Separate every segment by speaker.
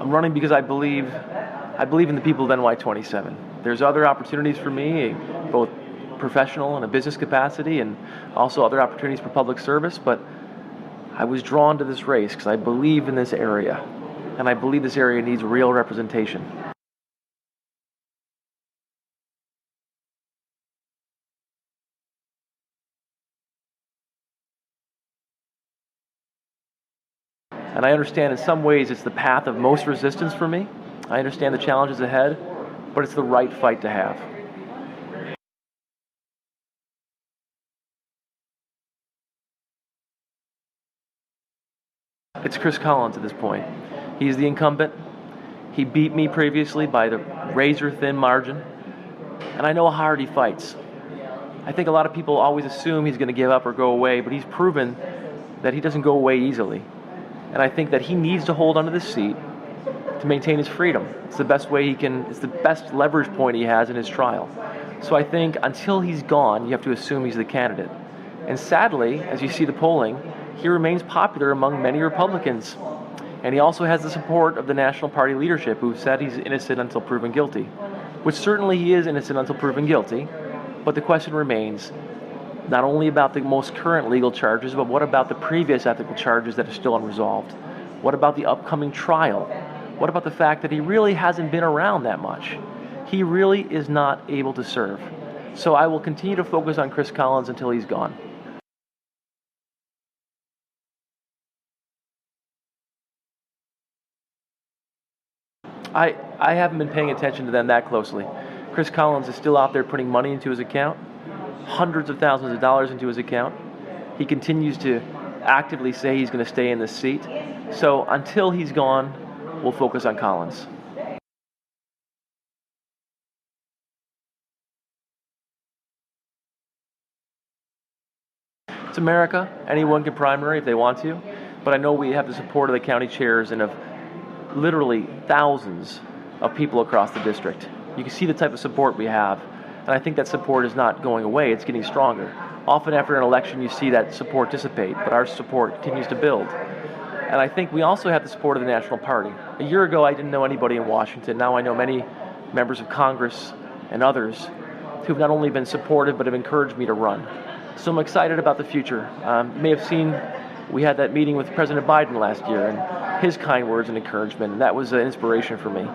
Speaker 1: I'm running because I believe in the people of NY27. There's other opportunities for me, both professional and a business capacity, and also other opportunities for public service, but I was drawn to this race because I believe in this area, and I believe this area needs real representation. And I understand in some ways it's the path of most resistance for me. I understand the challenges ahead, but it's the right fight to have. It's Chris Collins at this point. He's the incumbent. He beat me previously by the razor-thin margin, and I know how hard he fights. I think a lot of people always assume he's going to give up or go away, but he's proven that he doesn't go away easily. And I think that he needs to hold onto this seat to maintain his freedom. It's the best way he can, it's the best leverage point he has in his trial. So I think until he's gone, you have to assume he's the candidate. And sadly, as you see the polling, he remains popular among many Republicans. And he also has the support of the National Party leadership, who said he's innocent until proven guilty. Which certainly he is innocent until proven guilty, but the question remains, not only about the most current legal charges, but what about the previous ethical charges that are still unresolved? What about the upcoming trial? What about the fact that he really hasn't been around that much? He really is not able to serve. So I will continue to focus on Chris Collins until he's gone. I haven't been paying attention to them that closely. Chris Collins is still out there putting money into his account, hundreds of thousands of dollars into his account. He continues to actively say he's going to stay in this seat. So until he's gone, we'll focus on Collins. It's America. Anyone can primary if they want to. But I know we have the support of the county chairs and of literally thousands of people across the district. You can see the type of support we have. And I think that support is not going away, it's getting stronger. Often after an election you see that support dissipate, but our support continues to build. And I think we also have the support of the National Party. A year ago I didn't know anybody in Washington. Now I know many members of Congress and others who've not only been supportive but have encouraged me to run. So I'm excited about the future. You may have seen we had that meeting with President Biden last year and his kind words and encouragement, and that was an inspiration for me.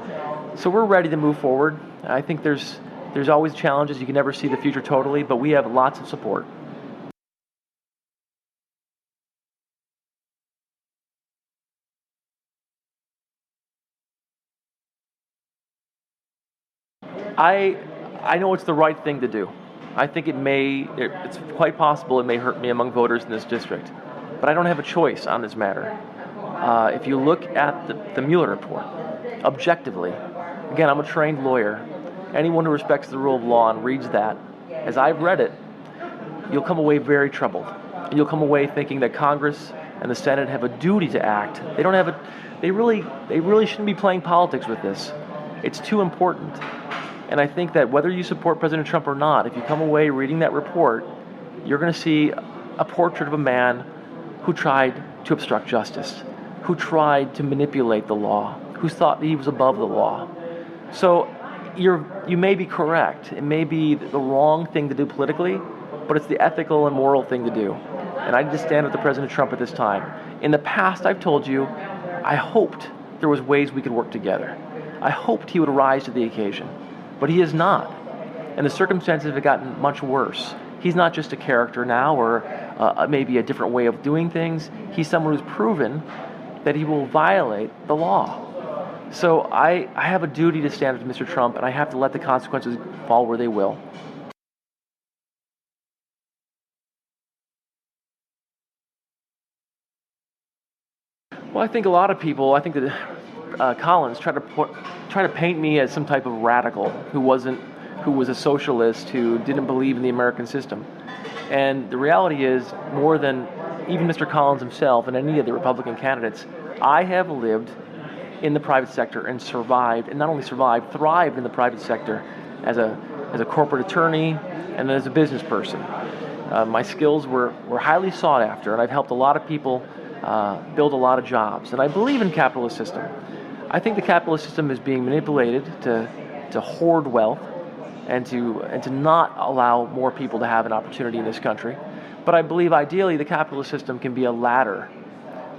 Speaker 1: So we're ready to move forward. I think there's always challenges. You can never see the future totally, but we have lots of support. I know it's the right thing to do. I think it's quite possible it may hurt me among voters in this district, but I don't have a choice on this matter. If you look at the Mueller report, objectively, again, I'm a trained lawyer. Anyone who respects the rule of law and reads that, as I've read it, you'll come away very troubled. You'll come away thinking that Congress and the Senate have a duty to act. They really shouldn't be playing politics with this. It's too important. And I think that whether you support President Trump or not, if you come away reading that report, you're going to see a portrait of a man who tried to obstruct justice, who tried to manipulate the law, who thought he was above the law. So you may be correct. It may be the wrong thing to do politically, but it's the ethical and moral thing to do. And I just stand with the President Trump at this time. In the past, I've told you, I hoped there was ways we could work together. I hoped he would rise to the occasion, but he is not. And the circumstances have gotten much worse. He's not just a character now or maybe a different way of doing things. He's someone who's proven that he will violate the law. So I have a duty to stand with Mr. Trump, and I have to let the consequences fall where they will. Well, I think a lot of people, I think that Collins tried to paint me as some type of radical who was a socialist, who didn't believe in the American system. And the reality is, more than even Mr. Collins himself and any of the Republican candidates, I have lived in the private sector and survived, and not only survived, thrived in the private sector as a corporate attorney and as a business person. My skills were highly sought after, and I've helped a lot of people build a lot of jobs. And I believe in capitalist system. I think the capitalist system is being manipulated to hoard wealth and to not allow more people to have an opportunity in this country. But I believe ideally the capitalist system can be a ladder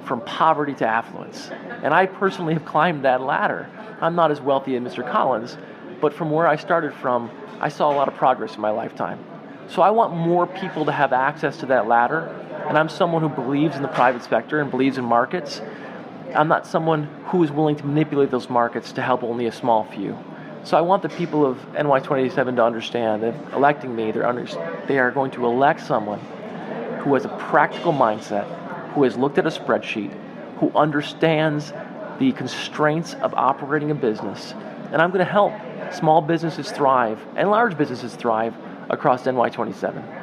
Speaker 1: from poverty to affluence. And I personally have climbed that ladder. I'm not as wealthy as Mr. Collins, but from where I started from, I saw a lot of progress in my lifetime. So I want more people to have access to that ladder, and I'm someone who believes in the private sector and believes in markets. I'm not someone who is willing to manipulate those markets to help only a small few. So I want the people of NY27 to understand that electing me, they are going to elect someone who has a practical mindset, who has looked at a spreadsheet, who understands the constraints of operating a business. And I'm going to help small businesses thrive and large businesses thrive across NY27.